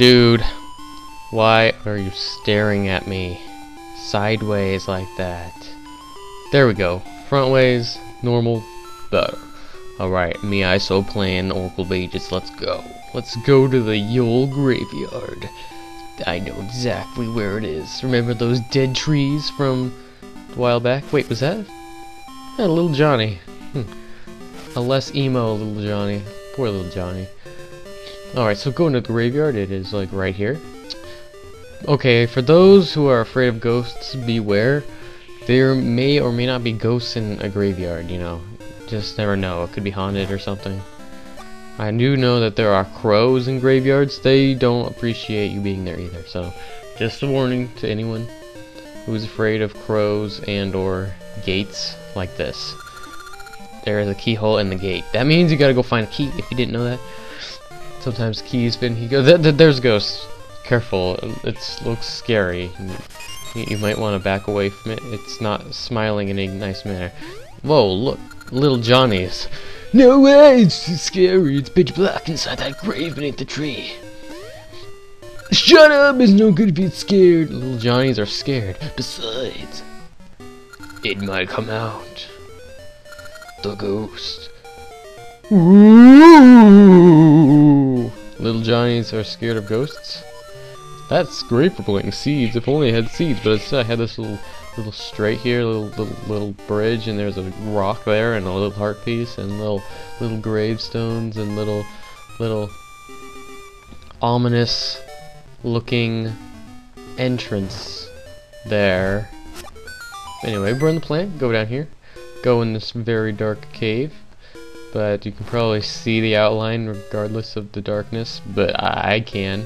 Dude, why are you staring at me sideways like that? There we go. Front ways, normal, better. Alright, me ISO playing Oracle of Ages, let's go. Let's go to the Yule graveyard. I know exactly where it is. Remember those dead trees from a while back? Wait, was that? Yeah, little Johnny. A less emo little Johnny. Poor little Johnny. Alright, so going to the graveyard, it is like right here. Okay, for those who are afraid of ghosts, beware. There may or may not be ghosts in a graveyard, you know. Just never know. It could be haunted or something. I do know that there are crows in graveyards. They don't appreciate you being there either. So, just a warning to anyone who's afraid of crows and or gates like this. There is a keyhole in the gate. That means you gotta go find a key if you didn't know that. Sometimes keys been there's ghosts. Careful, it looks scary. You might want to back away from it. It's not smiling in a nice manner. Whoa, look, little Johnny's. No way, it's too scary. It's pitch black inside that grave beneath the tree. Shut up, it's no good if you're scared. Little Johnnies are scared. Besides, it might come out. The ghost. Ooh. Little Johnnies are scared of ghosts? That's great for planting seeds. If only I had seeds, but instead I had this little straight here, little bridge, and there's a rock there, and a little heart piece, and little gravestones, and little ominous looking entrance there. Anyway, burn the plant, go down here, go in this very dark cave. But you can probably see the outline regardless of the darkness, but I can.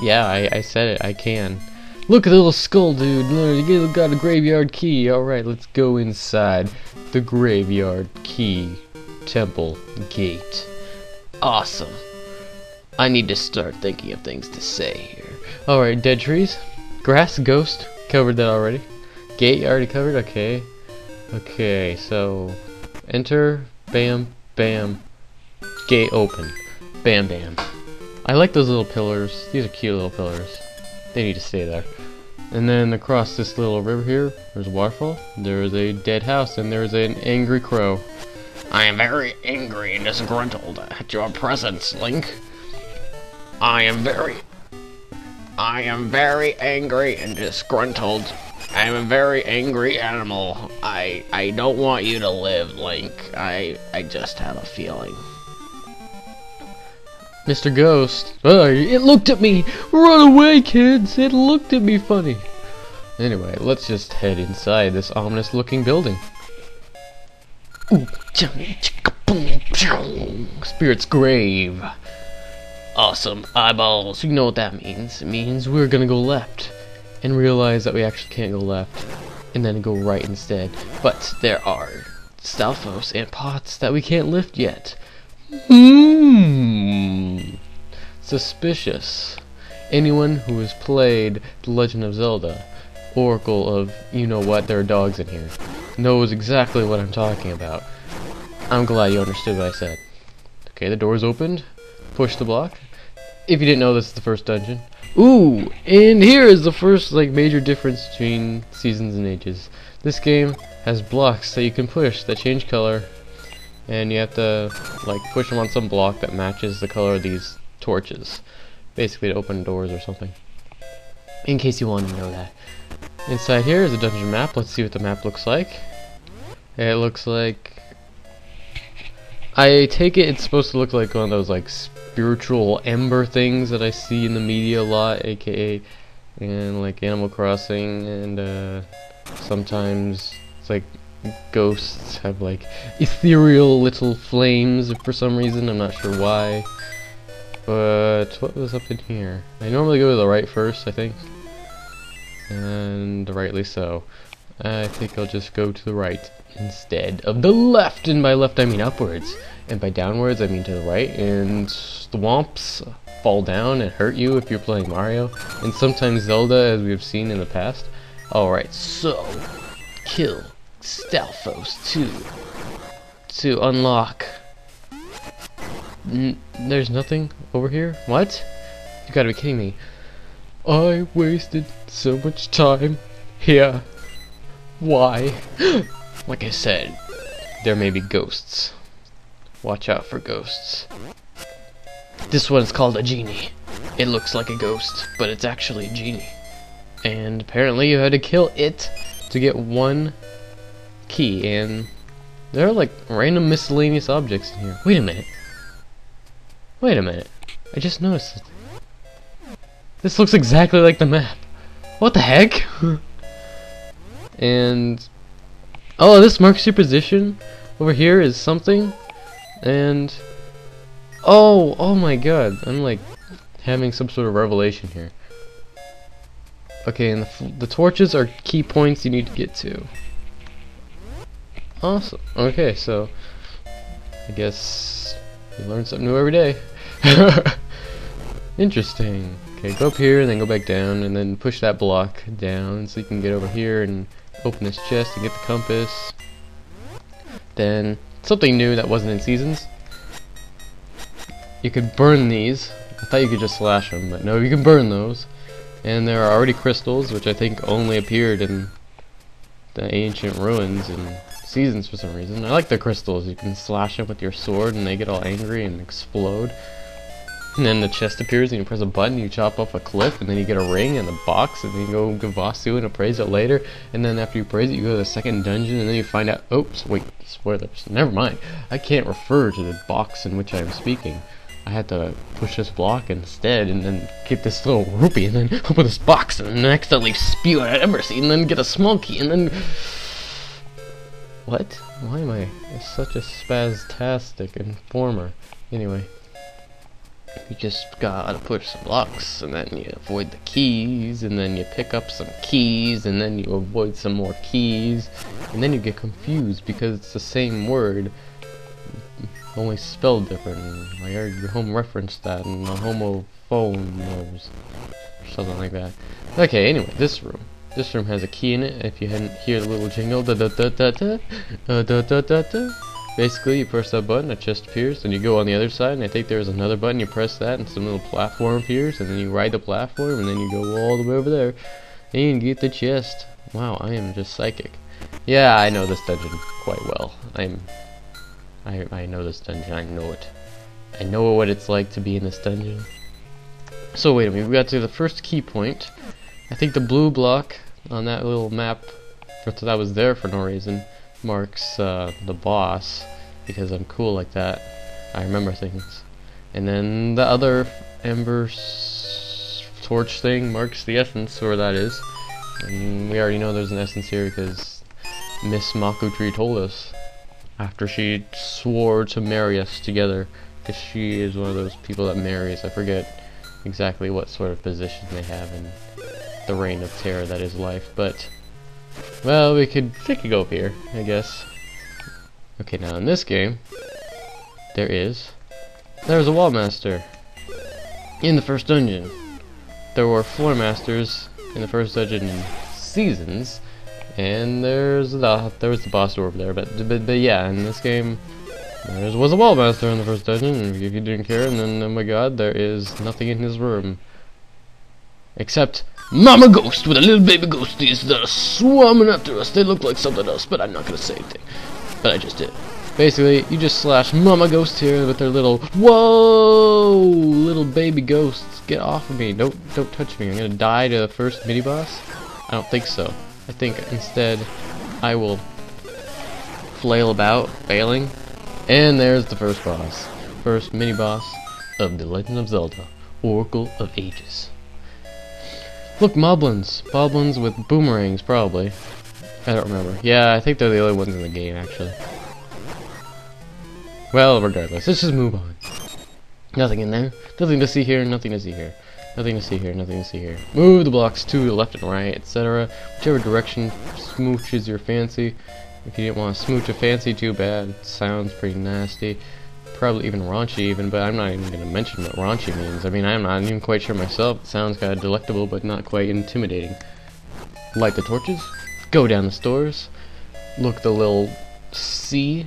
Yeah, I said it, I can. Look at the little skull, dude. Look, you got a graveyard key. Alright, let's go inside the graveyard key temple gate. Awesome. I need to start thinking of things to say here. Alright, dead trees. Grass, ghost. Covered that already. Gate, already covered? Okay. Okay, so enter. Bam, bam, gate open. Bam, bam. I like those little pillars. These are cute little pillars. They need to stay there. And then across this little river here, there's a waterfall. There is a dead house, and there is an angry crow. I am very angry and disgruntled at your presence, Link. I am very angry and disgruntled. I am a very angry animal. I don't want you to live, Link. I just have a feeling. Mr. Ghost. Oh, it looked at me! Run away, kids! It looked at me funny. Anyway, let's just head inside this ominous looking building. Ooh, Spirit's grave. Awesome eyeballs. You know what that means. It means we're gonna go left. And realize that we actually can't go left, and then go right instead. But there are Stalfos and pots that we can't lift yet. Suspicious. Anyone who has played The Legend of Zelda, Oracle of you-know-what, there are dogs in here, knows exactly what I'm talking about. I'm glad you understood what I said. Okay, the door's opened. Push the block. If you didn't know, this is the first dungeon. Ooh, and here is the first major difference between Seasons and Ages. This game has blocks that you can push that change color, and you have to push them on some block that matches the color of these torches, basically to open doors or something. In case you wanted to know that. Inside here is a dungeon map. Let's see what the map looks like. It looks like, I take it it's supposed to look like one of those spiritual ember things that I see in the media a lot, aka in Animal Crossing, and sometimes it's ghosts have ethereal little flames for some reason. I'm not sure why. But what was up in here? I normally go to the right first, I think, and rightly so. I think I'll just go to the right instead of the left, and by left I mean upwards. And by downwards, I mean to the right, and swamps fall down and hurt you if you're playing Mario, and sometimes Zelda, as we have seen in the past. Alright, so, kill Stalfos to unlock. There's nothing over here? What? You gotta be kidding me. I wasted so much time here. Why? Like I said, there may be ghosts. Watch out for ghosts. This one's called a genie. It looks like a ghost, but it's actually a genie. And apparently you had to kill it to get one key, and there are like random miscellaneous objects in here. Wait a minute. Wait a minute. I just noticed something. This looks exactly like the map. What the heck? And oh, this marks your position. Over here is something. And oh my god, I'm like having some sort of revelation here. Okay, and the torches are key points you need to get to. Awesome. Okay, so I guess you learn something new every day. Interesting. Okay, go up here and then go back down and then push that block down so you can get over here and open this chest and get the compass. Then something new that wasn't in Seasons. You could burn these. I thought you could just slash them, but no, you can burn those. And there are already crystals, which I think only appeared in the ancient ruins and Seasons for some reason. I like the crystals. You can slash them with your sword and they get all angry and explode. And then the chest appears and you press a button, you chop off a cliff, and then you get a ring and a box, and then you go give Vasu and appraise it later. And then after you appraise it, you go to the second dungeon, and then you find out, oops, wait, spoilers, never mind. I can't refer to the box in which I am speaking. I had to push this block instead, and then get this little rupee, and then open this box, and then accidentally spew out Emercy, and then get a small key, and then... What? Why am I such a spastastic informer? Anyway. You just gotta push some blocks, and then you avoid the keys, and then you pick up some keys, and then you avoid some more keys, and then you get confused because it's the same word, only spelled different. I heard your home reference that in the homophone knows, or something like that. Okay, anyway, this room. This room has a key in it. If you hadn't hear the little jingle, da da da da da da da da da da. Basically, you press that button, a chest appears, and you go on the other side, and I think there's another button, you press that, and some little platform appears, and then you ride the platform, and then you go all the way over there, and get the chest. Wow, I am just psychic. Yeah, I know this dungeon quite well. I know this dungeon, I know it. I know what it's like to be in this dungeon. So wait a minute, we got to the first key point. I think the blue block on that little map, that was there for no reason, marks the boss, because I'm cool like that. I remember things. And then the other ember torch thing marks the essence, where that is. And we already know there's an essence here because Miss Makutree told us after she swore to marry us together, because she is one of those people that marries. I forget exactly what sort of position they have in the reign of terror that is life, but well, we could go up here, I guess. Okay, now in this game, there's a wall master in the first dungeon. There were floor masters in the first dungeon in Seasons, and there was the boss over there. But yeah, in this game, there was a wall master in the first dungeon. And if you didn't care, and then oh my god, there is nothing in his room except Mama Ghost with a little baby ghosties that are swarming after us. They look like something else, but I'm not gonna say anything. But I just did. Basically, you just slash Mama Ghost here with their little little baby ghosts. Get off of me! Don't touch me! I'm gonna die to the first mini boss. I don't think so. I think instead I will flail about, failing. And there's the first boss, first mini boss of The Legend of Zelda: Oracle of Ages. Look, moblins. Moblins with boomerangs, probably. I don't remember. Yeah, I think they're the only ones in the game, actually. Well, regardless, let's just move on. Nothing in there. Nothing to see here, nothing to see here. Nothing to see here, nothing to see here. Move the blocks to the left and right, etc. Whichever direction smooches your fancy. If you didn't want to smooch a fancy, too bad. It sounds pretty nasty. Probably even raunchy even, but I'm not even going to mention what raunchy means. I mean, I'm not even quite sure myself. It sounds kind of delectable, but not quite intimidating. Light the torches. Go down the stairs. Look, the little C.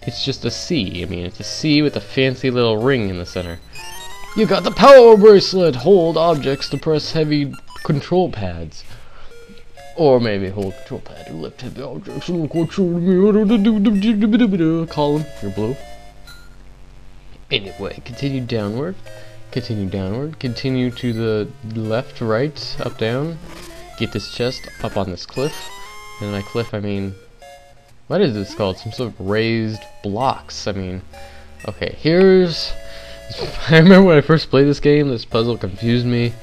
It's just a C. I mean, it's a C with a fancy little ring in the center. You got the power bracelet! Hold objects to press heavy control pads. Or maybe hold control pad to lift heavy objects. Column, you're blue. Anyway, continue downward. Continue downward. Continue to the left, right, up, down. Get this chest up on this cliff. And by cliff, I mean... what is this called? Some sort of raised blocks. I mean... okay, here's... I remember when I first played this game, this puzzle confused me.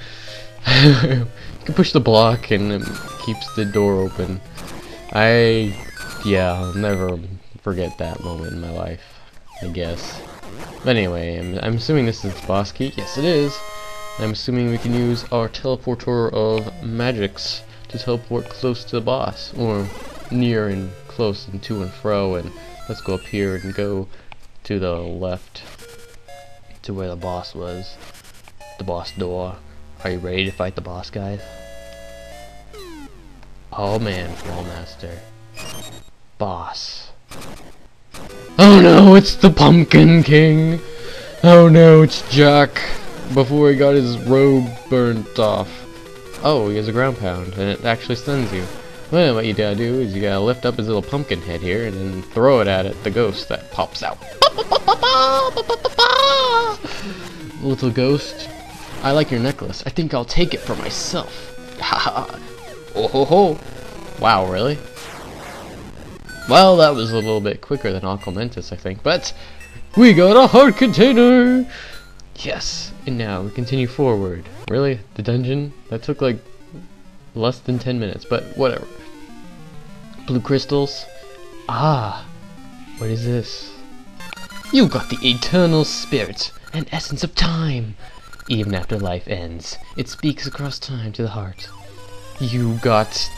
You can push the block and it keeps the door open. Yeah, I'll never forget that moment in my life, I guess. But anyway, I'm assuming this is the boss key. Yes, it is. I'm assuming we can use our teleporter of magics to teleport close to the boss, or near and close and to and fro. And let's go up here and go to the left to where the boss was. The boss door. Are you ready to fight the boss, guys? Oh man, Wallmaster. Boss. Oh no, it's the Pumpkin King! Oh no, it's Jack! Before he got his robe burnt off. Oh, he has a ground pound, and it actually stuns you. Well, what you gotta do is you gotta lift up his little pumpkin head here, and then throw it at it, the ghost that pops out. Little ghost, I like your necklace. I think I'll take it for myself. Haha. Oh ho ho. Wow, really? Well, that was a little bit quicker than Aquamentus, I think, but we got a heart container! Yes, and now we continue forward. Really? The dungeon? That took like less than 10 minutes, but whatever. Blue crystals? Ah, what is this? You got the eternal spirit, an essence of time. Even after life ends, it speaks across time to the heart. You got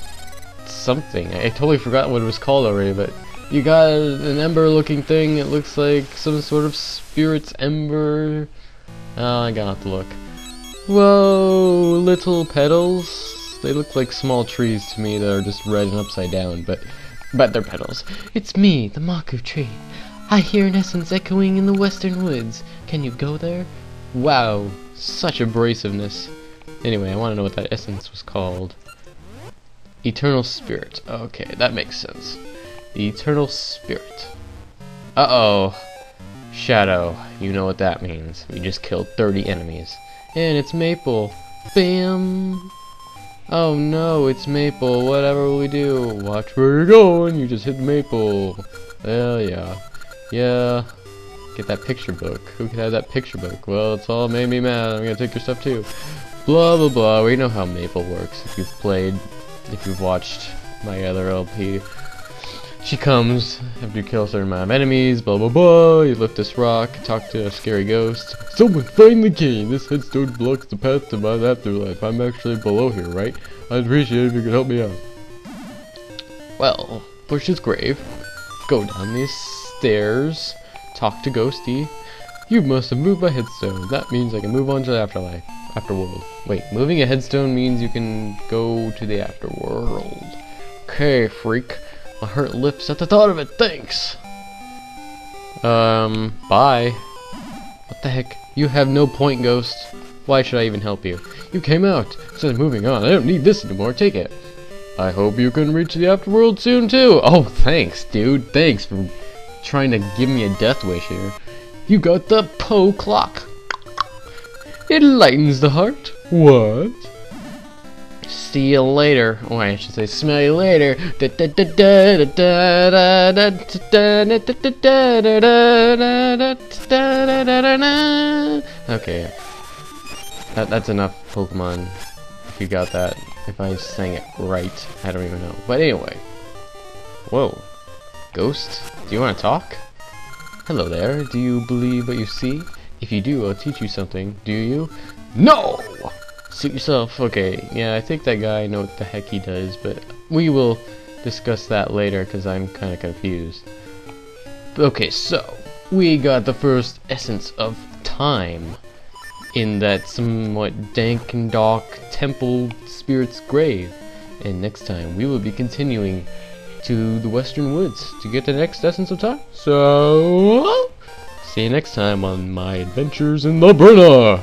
something. I totally forgot what it was called already, but you got an ember looking thing. It looks like some sort of spirit's ember. Oh, I gotta have to look. Whoa, little petals. They look like small trees to me that are just red and upside down, but they're petals. It's me, the Maku tree. I hear an essence echoing in the western woods. Can you go there? Wow, such abrasiveness. Anyway, I want to know what that essence was called. Eternal Spirit. Okay, that makes sense. The Eternal Spirit. Uh-oh. Shadow. You know what that means. We just killed 30 enemies. And it's Maple. Bam! Oh no, it's Maple. Whatever will we do? Watch where you're going. You just hit Maple. Hell yeah. Yeah. Get that picture book. Who could have that picture book? Well, it's all made me mad. I'm gonna take your stuff too. Blah blah blah. We know how Maple works. If you've watched my other LP. She comes after you kill a certain amount of enemies, blah blah blah, you lift this rock, talk to a scary ghost. Someone finally came! This headstone blocks the path to my afterlife. I'm actually below here, right? I'd appreciate it if you could help me out. Well, push his grave, go down these stairs, talk to Ghosty. You must have moved my headstone. That means I can move on to the afterlife. Afterworld. Wait, moving a headstone means you can go to the afterworld. Okay, freak. My heart lifts at the thought of it. Thanks. Bye. What the heck? You have no point, Ghost. Why should I even help you? You came out. So moving on. I don't need this anymore. Take it. I hope you can reach the afterworld soon too. Oh, thanks, dude. Thanks for trying to give me a death wish here. You got the Poe clock. It lightens the heart. What? See you later. Oh, I should say smell you later. Okay. That's enough Pokemon. If you got that. If I sang it right. I don't even know. But anyway. Whoa. Ghost? Do you want to talk? Hello there. Do you believe what you see? If you do, I'll teach you something. Do you? No! Suit yourself. Okay, yeah, I think that guy know what the heck he does, but we will discuss that later because I'm kind of confused. Okay, so we got the first essence of time in that somewhat dank and dark temple spirit's grave. And next time we will be continuing to the western woods to get the next essence of time. So See you next time on my adventures in the Brenna!